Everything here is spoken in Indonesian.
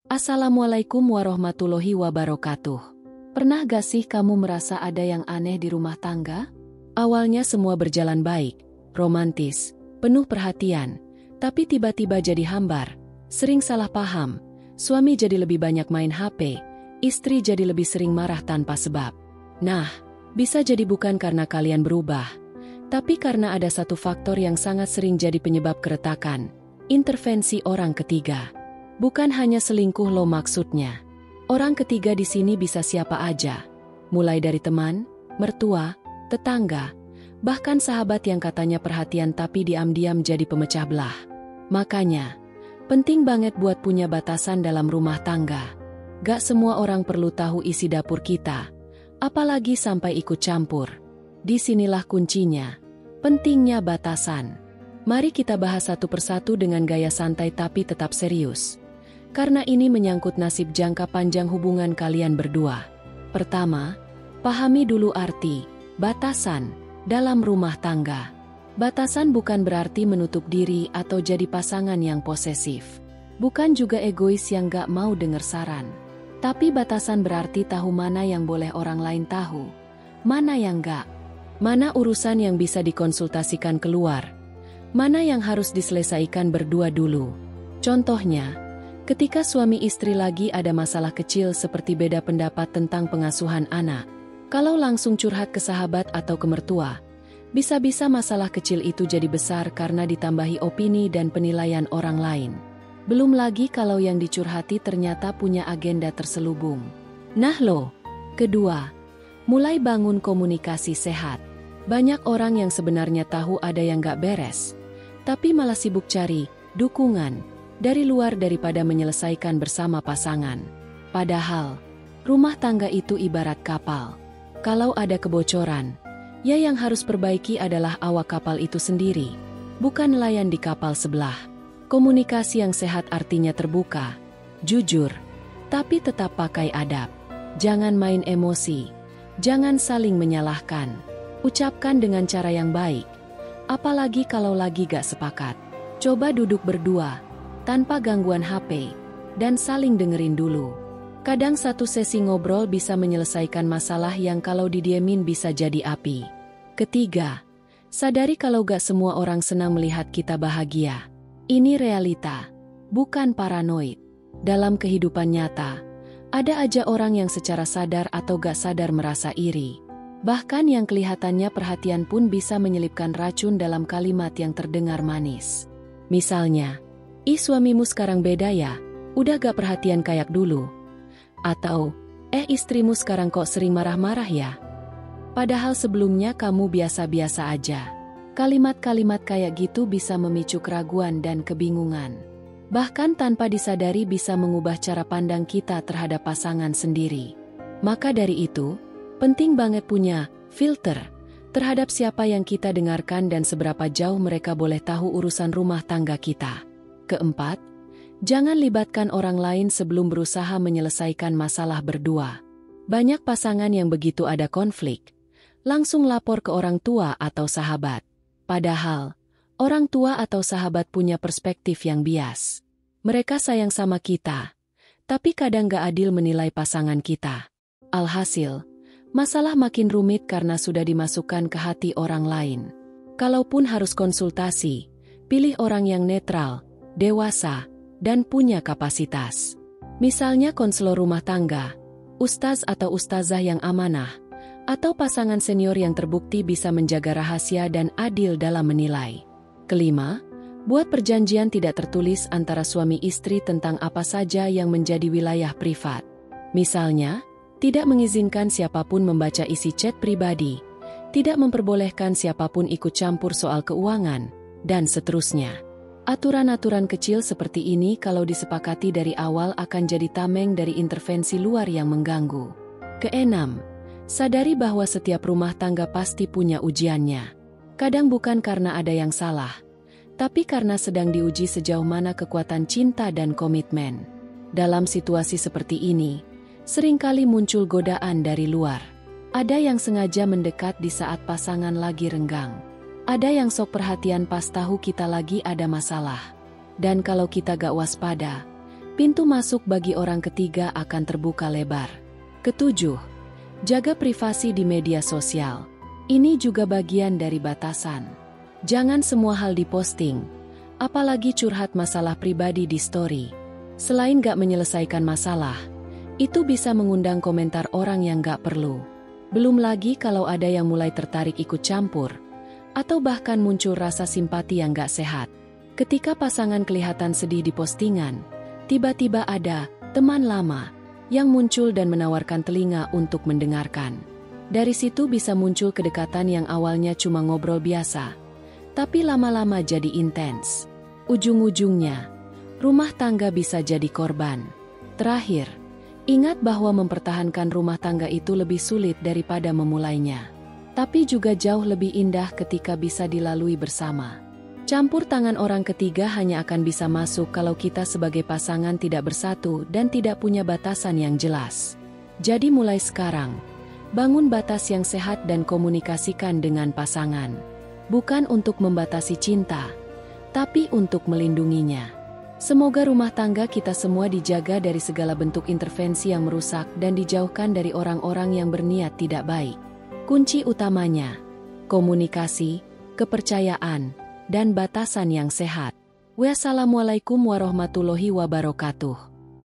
Assalamualaikum warahmatullahi wabarakatuh. Pernah gak sih kamu merasa ada yang aneh di rumah tangga? Awalnya semua berjalan baik, romantis, penuh perhatian, tapi tiba-tiba jadi hambar, sering salah paham, suami jadi lebih banyak main HP, istri jadi lebih sering marah tanpa sebab. Nah, bisa jadi bukan karena kalian berubah, tapi karena ada satu faktor yang sangat sering jadi penyebab keretakan, intervensi orang ketiga. Bukan hanya selingkuh lo maksudnya. Orang ketiga di sini bisa siapa aja. Mulai dari teman, mertua, tetangga, bahkan sahabat yang katanya perhatian tapi diam-diam jadi pemecah belah. Makanya, penting banget buat punya batasan dalam rumah tangga. Gak semua orang perlu tahu isi dapur kita, apalagi sampai ikut campur. Disinilah kuncinya, pentingnya batasan. Mari kita bahas satu persatu dengan gaya santai tapi tetap serius. Karena ini menyangkut nasib jangka panjang hubungan kalian berdua. Pertama, pahami dulu arti batasan dalam rumah tangga. Batasan bukan berarti menutup diri atau jadi pasangan yang posesif. Bukan juga egois yang gak mau dengar saran. Tapi batasan berarti tahu mana yang boleh orang lain tahu, mana yang gak. Mana urusan yang bisa dikonsultasikan keluar, mana yang harus diselesaikan berdua dulu. Contohnya, ketika suami istri lagi ada masalah kecil seperti beda pendapat tentang pengasuhan anak, kalau langsung curhat ke sahabat atau ke mertua, bisa-bisa masalah kecil itu jadi besar karena ditambahi opini dan penilaian orang lain. Belum lagi kalau yang dicurhati ternyata punya agenda terselubung. Nah loh. Kedua, mulai bangun komunikasi sehat. Banyak orang yang sebenarnya tahu ada yang gak beres, tapi malah sibuk cari dukungan dari luar daripada menyelesaikan bersama pasangan. Padahal, rumah tangga itu ibarat kapal. Kalau ada kebocoran, ya yang harus perbaiki adalah awak kapal itu sendiri, bukan nelayan di kapal sebelah. Komunikasi yang sehat artinya terbuka, jujur, tapi tetap pakai adab. Jangan main emosi, jangan saling menyalahkan. Ucapkan dengan cara yang baik, apalagi kalau lagi gak sepakat. Coba duduk berdua, tanpa gangguan HP, dan saling dengerin dulu. Kadang satu sesi ngobrol bisa menyelesaikan masalah yang kalau didiemin bisa jadi api. Ketiga, sadari kalau gak semua orang senang melihat kita bahagia. Ini realita, bukan paranoid. Dalam kehidupan nyata, ada aja orang yang secara sadar atau gak sadar merasa iri. Bahkan yang kelihatannya perhatian pun bisa menyelipkan racun dalam kalimat yang terdengar manis. Misalnya, "Ih, suamimu sekarang beda ya, udah gak perhatian kayak dulu." Atau, istrimu sekarang kok sering marah-marah ya?" Padahal sebelumnya kamu biasa-biasa aja. Kalimat-kalimat kayak gitu bisa memicu keraguan dan kebingungan. Bahkan tanpa disadari bisa mengubah cara pandang kita terhadap pasangan sendiri. Maka dari itu, penting banget punya filter terhadap siapa yang kita dengarkan dan seberapa jauh mereka boleh tahu urusan rumah tangga kita. Keempat, jangan libatkan orang lain sebelum berusaha menyelesaikan masalah berdua. Banyak pasangan yang begitu ada konflik, langsung lapor ke orang tua atau sahabat. Padahal, orang tua atau sahabat punya perspektif yang bias. Mereka sayang sama kita, tapi kadang gak adil menilai pasangan kita. Alhasil, masalah makin rumit karena sudah dimasukkan ke hati orang lain. Kalaupun harus konsultasi, pilih orang yang netral, dewasa, dan punya kapasitas. Misalnya konselor rumah tangga, ustaz atau ustazah yang amanah, atau pasangan senior yang terbukti bisa menjaga rahasia dan adil dalam menilai. Kelima, buat perjanjian tidak tertulis antara suami istri tentang apa saja yang menjadi wilayah privat. Misalnya, tidak mengizinkan siapapun membaca isi chat pribadi, tidak memperbolehkan siapapun ikut campur soal keuangan, dan seterusnya. Aturan-aturan kecil seperti ini kalau disepakati dari awal akan jadi tameng dari intervensi luar yang mengganggu. Keenam, sadari bahwa setiap rumah tangga pasti punya ujiannya. Kadang bukan karena ada yang salah, tapi karena sedang diuji sejauh mana kekuatan cinta dan komitmen. Dalam situasi seperti ini, seringkali muncul godaan dari luar. Ada yang sengaja mendekat di saat pasangan lagi renggang. Ada yang sok perhatian pas tahu kita lagi ada masalah. Dan kalau kita gak waspada, pintu masuk bagi orang ketiga akan terbuka lebar. Ketujuh, jaga privasi di media sosial. Ini juga bagian dari batasan. Jangan semua hal diposting, apalagi curhat masalah pribadi di story. Selain gak menyelesaikan masalah, itu bisa mengundang komentar orang yang gak perlu. Belum lagi kalau ada yang mulai tertarik ikut campur, atau bahkan muncul rasa simpati yang gak sehat. Ketika pasangan kelihatan sedih di postingan, tiba-tiba ada teman lama yang muncul dan menawarkan telinga untuk mendengarkan. Dari situ bisa muncul kedekatan yang awalnya cuma ngobrol biasa, tapi lama-lama jadi intens. Ujung-ujungnya, rumah tangga bisa jadi korban. Terakhir, ingat bahwa mempertahankan rumah tangga itu lebih sulit daripada memulainya. Tapi juga jauh lebih indah ketika bisa dilalui bersama. Campur tangan orang ketiga hanya akan bisa masuk kalau kita sebagai pasangan tidak bersatu dan tidak punya batasan yang jelas. Jadi mulai sekarang, bangun batas yang sehat dan komunikasikan dengan pasangan. Bukan untuk membatasi cinta, tapi untuk melindunginya. Semoga rumah tangga kita semua dijaga dari segala bentuk intervensi yang merusak dan dijauhkan dari orang-orang yang berniat tidak baik. Kunci utamanya, komunikasi, kepercayaan, dan batasan yang sehat. Wassalamualaikum warahmatullahi wabarakatuh.